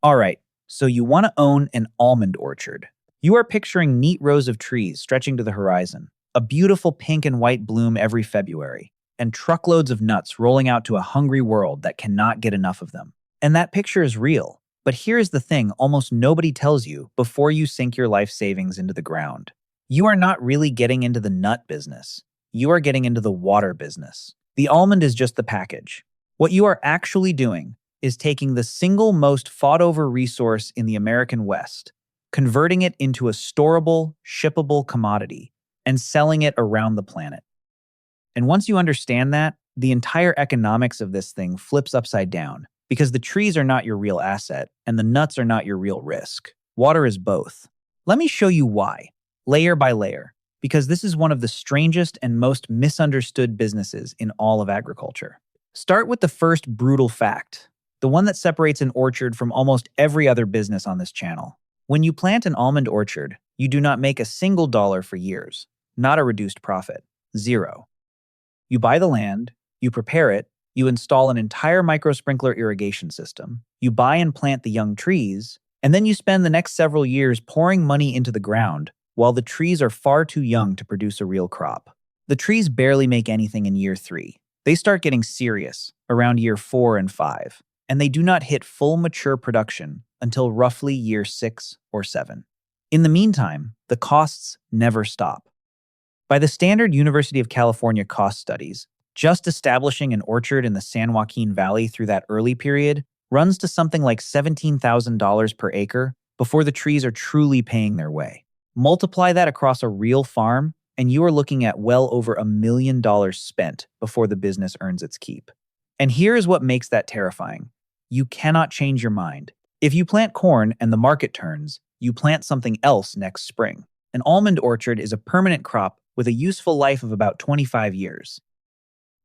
All right, so you want to own an almond orchard. You are picturing neat rows of trees stretching to the horizon, a beautiful pink and white bloom every February, and truckloads of nuts rolling out to a hungry world that cannot get enough of them. And that picture is real. But here's the thing almost nobody tells you before you sink your life savings into the ground. You are not really getting into the nut business. You are getting into the water business. The almond is just the package. What you are actually doing is taking the single most fought-over resource in the American West, converting it into a storable, shippable commodity, and selling it around the planet. And once you understand that, the entire economics of this thing flips upside down, because the trees are not your real asset, and the nuts are not your real risk. Water is both. Let me show you why, layer by layer, because this is one of the strangest and most misunderstood businesses in all of agriculture. Start with the first brutal fact, the one that separates an orchard from almost every other business on this channel. When you plant an almond orchard, you do not make a single dollar for years, not a reduced profit, zero. You buy the land, you prepare it, you install an entire microsprinkler irrigation system, you buy and plant the young trees, and then you spend the next several years pouring money into the ground while the trees are far too young to produce a real crop. The trees barely make anything in year 3. They start getting serious around year 4 and 5, and they do not hit full mature production until roughly year 6 or 7. In the meantime, the costs never stop. By the standard University of California cost studies, just establishing an orchard in the San Joaquin Valley through that early period runs to something like $17,000 per acre before the trees are truly paying their way. Multiply that across a real farm, and you are looking at well over $1 million spent before the business earns its keep. And here is what makes that terrifying. You cannot change your mind. If you plant corn and the market turns, you plant something else next spring. An almond orchard is a permanent crop with a useful life of about 25 years.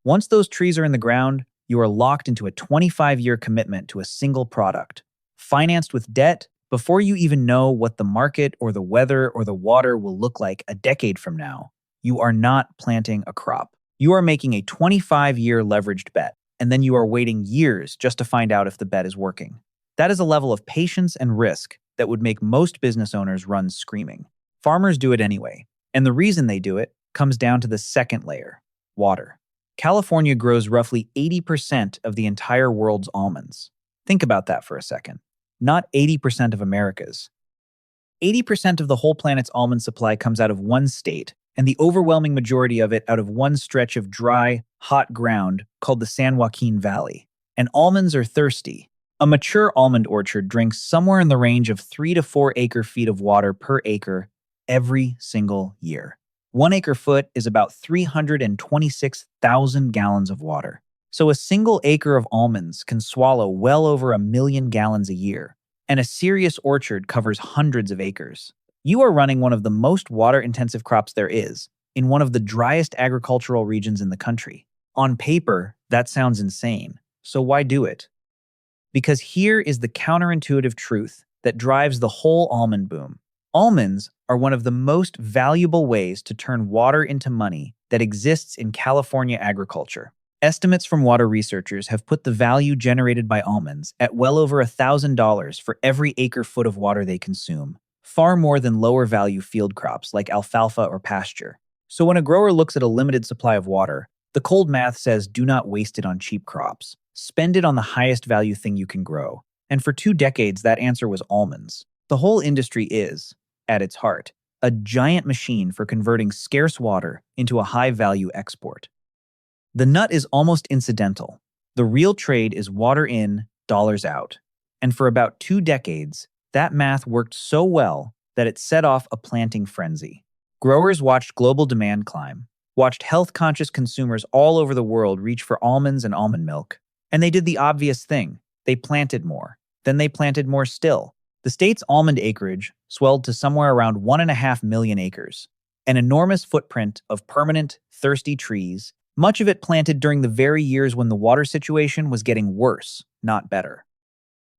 Once those trees are in the ground, you are locked into a 25-year commitment to a single product, financed with debt before you even know what the market or the weather or the water will look like a decade from now. You are not planting a crop. You are making a 25-year leveraged bet, and then you are waiting years just to find out if the bet is working. That is a level of patience and risk that would make most business owners run screaming. Farmers do it anyway, and the reason they do it comes down to the second layer, water. California grows roughly 80% of the entire world's almonds. Think about that for a second. Not 80% of America's. 80% of the whole planet's almond supply comes out of one state, and the overwhelming majority of it out of one stretch of dry, hot ground called the San Joaquin Valley. And almonds are thirsty. A mature almond orchard drinks somewhere in the range of 3 to 4 acre-feet of water per acre every single year. 1 acre-foot is about 326,000 gallons of water. So a single acre of almonds can swallow well over 1 million gallons a year, and a serious orchard covers hundreds of acres. You are running one of the most water-intensive crops there is, in one of the driest agricultural regions in the country. On paper, that sounds insane, so why do it? Because here is the counterintuitive truth that drives the whole almond boom. Almonds are one of the most valuable ways to turn water into money that exists in California agriculture. Estimates from water researchers have put the value generated by almonds at well over $1,000 for every acre-foot of water they consume, far more than lower-value field crops like alfalfa or pasture. So when a grower looks at a limited supply of water, the cold math says do not waste it on cheap crops. Spend it on the highest value thing you can grow. And for 2 decades, that answer was almonds. The whole industry is, at its heart, a giant machine for converting scarce water into a high-value export. The nut is almost incidental. The real trade is water in, dollars out. And for about 2 decades, that math worked so well that it set off a planting frenzy. Growers watched global demand climb, watched health-conscious consumers all over the world reach for almonds and almond milk, and they did the obvious thing. They planted more. Then they planted more still. The state's almond acreage swelled to somewhere around 1.5 million acres, an enormous footprint of permanent, thirsty trees, much of it planted during the very years when the water situation was getting worse, not better.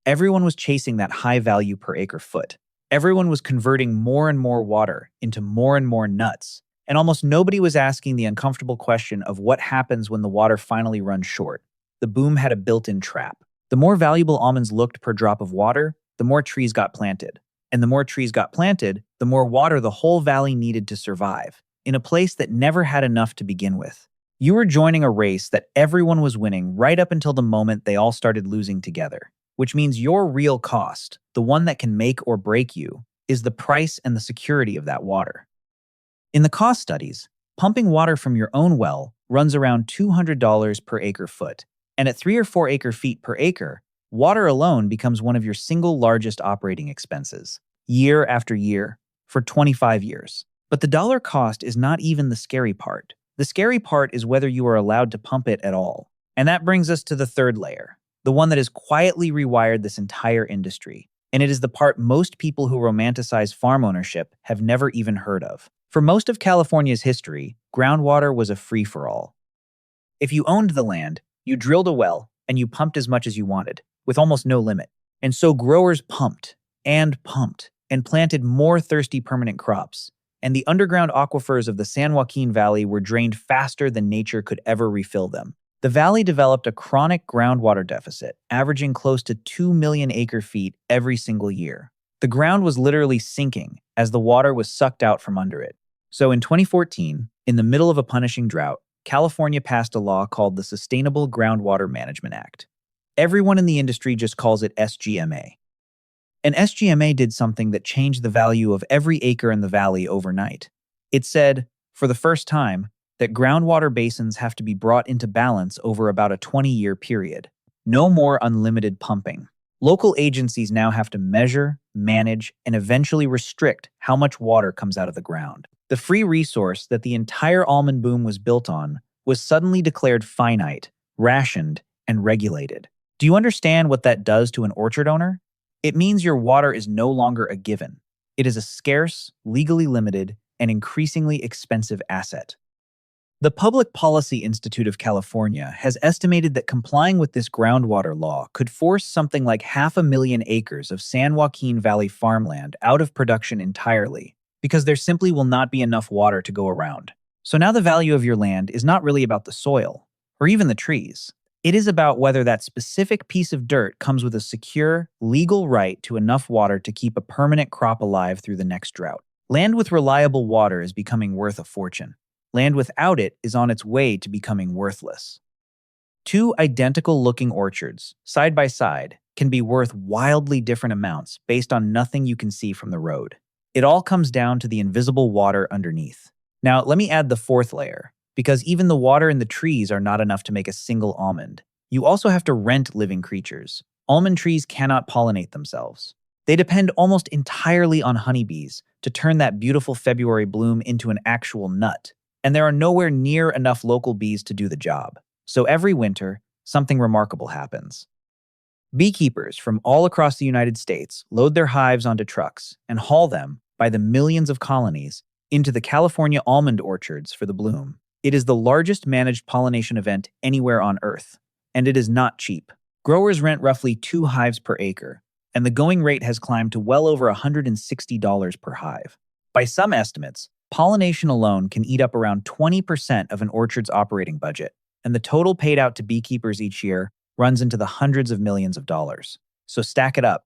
Everyone was chasing that high value per acre foot. Everyone was converting more and more water into more and more nuts, and almost nobody was asking the uncomfortable question of what happens when the water finally runs short. The boom had a built-in trap. The more valuable almonds looked per drop of water, the more trees got planted. And the more trees got planted, the more water the whole valley needed to survive, in a place that never had enough to begin with. You were joining a race that everyone was winning right up until the moment they all started losing together, which means your real cost, the one that can make or break you, is the price and the security of that water. In the cost studies, pumping water from your own well runs around $200 per acre-foot, and at 3 or 4 acre-feet per acre, water alone becomes one of your single largest operating expenses, year after year, for 25 years. But the dollar cost is not even the scary part. The scary part is whether you are allowed to pump it at all. And that brings us to the third layer, the one that has quietly rewired this entire industry. And it is the part most people who romanticize farm ownership have never even heard of. For most of California's history, groundwater was a free-for-all. If you owned the land, you drilled a well, and you pumped as much as you wanted, with almost no limit. And so growers pumped, and planted more thirsty permanent crops. And the underground aquifers of the San Joaquin Valley were drained faster than nature could ever refill them. The valley developed a chronic groundwater deficit, averaging close to 2 million acre-feet every single year. The ground was literally sinking as the water was sucked out from under it. So in 2014, in the middle of a punishing drought, California passed a law called the Sustainable Groundwater Management Act. Everyone in the industry just calls it SGMA. And SGMA did something that changed the value of every acre in the valley overnight. It said, for the first time, that groundwater basins have to be brought into balance over about a 20-year period. No more unlimited pumping. Local agencies now have to measure, manage, and eventually restrict how much water comes out of the ground. The free resource that the entire almond boom was built on was suddenly declared finite, rationed, and regulated. Do you understand what that does to an orchard owner? It means your water is no longer a given. It is a scarce, legally limited, and increasingly expensive asset. The Public Policy Institute of California has estimated that complying with this groundwater law could force something like 500,000 acres of San Joaquin Valley farmland out of production entirely, because there simply will not be enough water to go around. So now the value of your land is not really about the soil, or even the trees. It is about whether that specific piece of dirt comes with a secure, legal right to enough water to keep a permanent crop alive through the next drought. Land with reliable water is becoming worth a fortune. Land without it is on its way to becoming worthless. Two identical-looking orchards, side by side, can be worth wildly different amounts based on nothing you can see from the road. It all comes down to the invisible water underneath. Now, let me add the fourth layer. Because even the water in the trees are not enough to make a single almond. You also have to rent living creatures. Almond trees cannot pollinate themselves. They depend almost entirely on honeybees to turn that beautiful February bloom into an actual nut. And there are nowhere near enough local bees to do the job. So every winter, something remarkable happens. Beekeepers from all across the United States load their hives onto trucks and haul them, by the millions of colonies, into the California almond orchards for the bloom. It is the largest managed pollination event anywhere on Earth, and it is not cheap. Growers rent roughly 2 hives per acre, and the going rate has climbed to well over $160 per hive. By some estimates, pollination alone can eat up around 20% of an orchard's operating budget, and the total paid out to beekeepers each year runs into the hundreds of millions of dollars. So stack it up.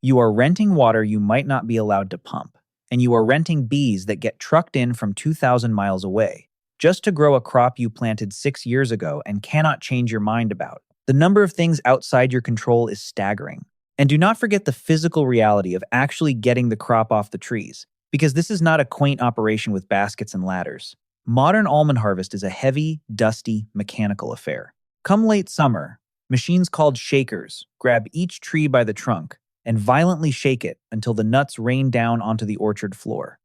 You are renting water you might not be allowed to pump, and you are renting bees that get trucked in from 2,000 miles away, just to grow a crop you planted 6 years ago and cannot change your mind about. The number of things outside your control is staggering. And do not forget the physical reality of actually getting the crop off the trees, because this is not a quaint operation with baskets and ladders. Modern almond harvest is a heavy, dusty, mechanical affair. Come late summer, machines called shakers grab each tree by the trunk and violently shake it until the nuts rain down onto the orchard floor.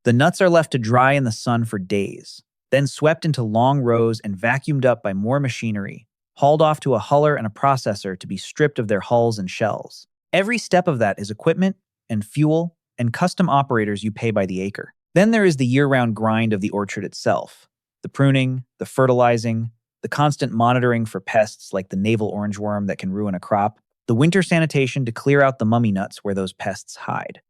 The nuts are left to dry in the sun for days, then swept into long rows and vacuumed up by more machinery, hauled off to a huller and a processor to be stripped of their hulls and shells. Every step of that is equipment and fuel and custom operators you pay by the acre. Then there is the year-round grind of the orchard itself, the pruning, the fertilizing, the constant monitoring for pests like the navel orangeworm that can ruin a crop, the winter sanitation to clear out the mummy nuts where those pests hide.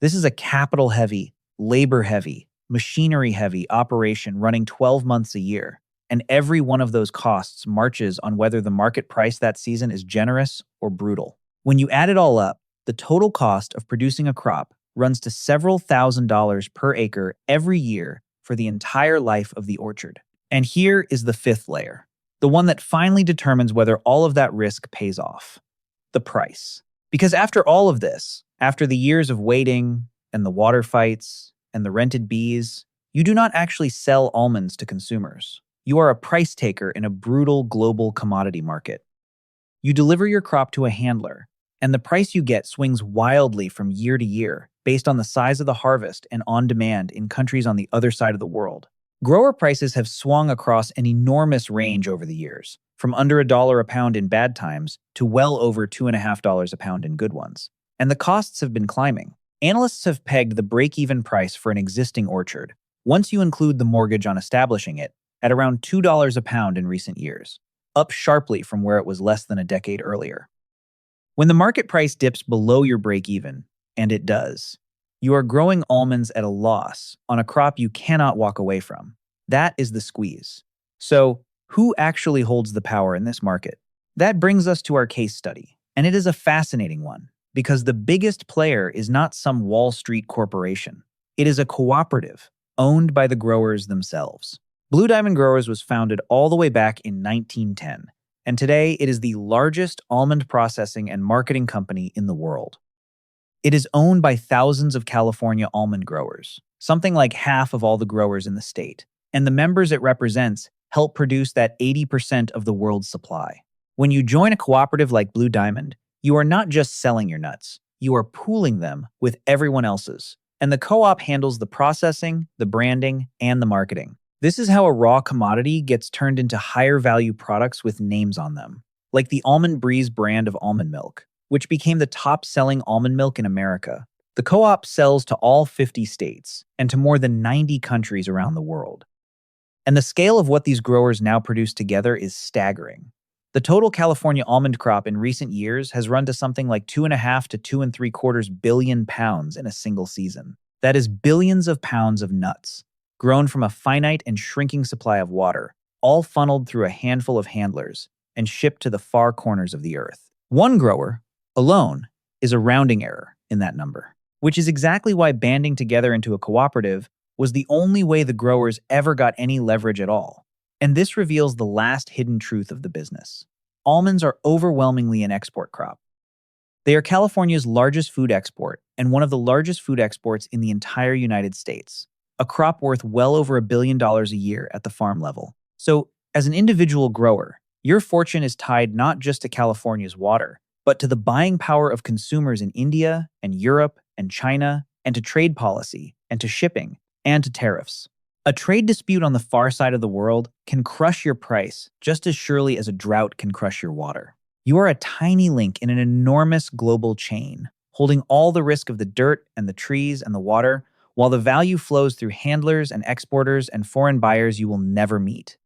This is a capital-heavy, labor-heavy, machinery-heavy operation running 12 months a year, and every one of those costs marches on whether the market price that season is generous or brutal. When you add it all up, the total cost of producing a crop runs to several $1,000s per acre every year for the entire life of the orchard. And here is the fifth layer, the one that finally determines whether all of that risk pays off: the price. Because after all of this, after the years of waiting and the water fights and the rented bees, you do not actually sell almonds to consumers. You are a price taker in a brutal global commodity market. You deliver your crop to a handler, and the price you get swings wildly from year to year based on the size of the harvest and on demand in countries on the other side of the world. Grower prices have swung across an enormous range over the years, from under $1 a pound in bad times to well over $2.50 a pound in good ones. And the costs have been climbing. Analysts have pegged the break-even price for an existing orchard, once you include the mortgage on establishing it, at around $2 a pound in recent years, up sharply from where it was less than a decade earlier. When the market price dips below your break-even, and it does, you are growing almonds at a loss on a crop you cannot walk away from. That is the squeeze. So, who actually holds the power in this market? That brings us to our case study, and it is a fascinating one, because the biggest player is not some Wall Street corporation. It is a cooperative, owned by the growers themselves. Blue Diamond Growers was founded all the way back in 1910, and today it is the largest almond processing and marketing company in the world. It is owned by thousands of California almond growers, something like half of all the growers in the state, and the members it represents help produce that 80% of the world's supply. When you join a cooperative like Blue Diamond, you are not just selling your nuts, you are pooling them with everyone else's, and the co-op handles the processing, the branding, and the marketing. This is how a raw commodity gets turned into higher value products with names on them, like the Almond Breeze brand of almond milk, which became the top-selling almond milk in America. The co-op sells to all 50 states and to more than 90 countries around the world. And the scale of what these growers now produce together is staggering. The total California almond crop in recent years has run to something like 2.5 to 2.75 billion pounds in a single season. That is billions of pounds of nuts, grown from a finite and shrinking supply of water, all funneled through a handful of handlers and shipped to the far corners of the earth. One grower, alone, is a rounding error in that number, which is exactly why banding together into a cooperative was the only way the growers ever got any leverage at all. And this reveals the last hidden truth of the business. Almonds are overwhelmingly an export crop. They are California's largest food export and one of the largest food exports in the entire United States, a crop worth well over $1 billion a year at the farm level. So, as an individual grower, your fortune is tied not just to California's water, but to the buying power of consumers in India and Europe and China, and to trade policy, and to shipping, and to tariffs. A trade dispute on the far side of the world can crush your price just as surely as a drought can crush your water. You are a tiny link in an enormous global chain, holding all the risk of the dirt and the trees and the water, while the value flows through handlers and exporters and foreign buyers you will never meet.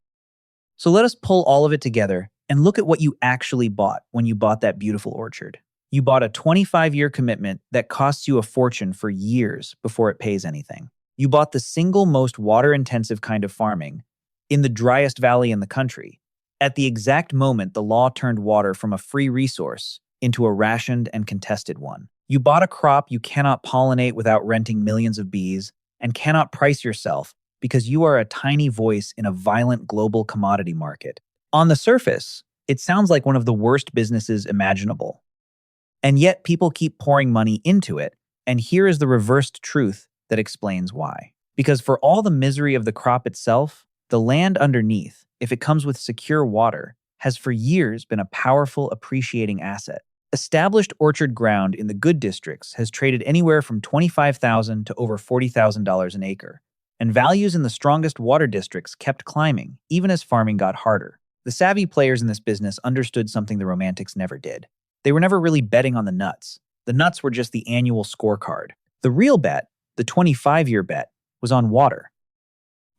So let us pull all of it together and look at what you actually bought when you bought that beautiful orchard. You bought a 25-year commitment that costs you a fortune for years before it pays anything. You bought the single most water-intensive kind of farming in the driest valley in the country, at the exact moment the law turned water from a free resource into a rationed and contested one. You bought a crop you cannot pollinate without renting millions of bees and cannot price yourself because you are a tiny voice in a violent global commodity market. On the surface, it sounds like one of the worst businesses imaginable. And yet people keep pouring money into it, and here is the reversed truth that explains why. Because for all the misery of the crop itself, the land underneath, if it comes with secure water, has for years been a powerful, appreciating asset. Established orchard ground in the good districts has traded anywhere from $25,000 to over $40,000 an acre, and values in the strongest water districts kept climbing, even as farming got harder. The savvy players in this business understood something the romantics never did. They were never really betting on the nuts. The nuts were just the annual scorecard. The real bet, the 25-year bet, was on water.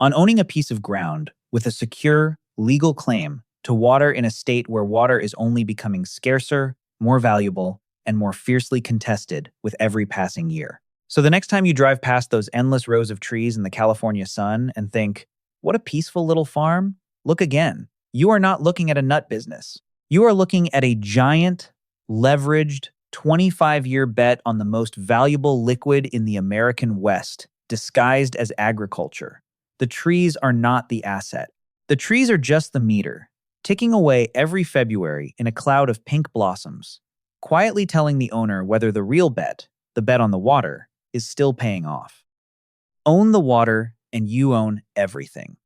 On owning a piece of ground with a secure, legal claim to water in a state where water is only becoming scarcer, more valuable, and more fiercely contested with every passing year. So the next time you drive past those endless rows of trees in the California sun and think, what a peaceful little farm, look again. You are not looking at a nut business. You are looking at a giant, Leveraged, 25-year bet on the most valuable liquid in the American West, disguised as agriculture. The trees are not the asset. The trees are just the meter, ticking away every February in a cloud of pink blossoms, quietly telling the owner whether the real bet, the bet on the water, is still paying off. Own the water, and you own everything.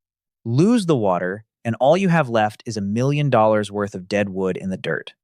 Lose the water, and all you have left is $1 million worth of dead wood in the dirt.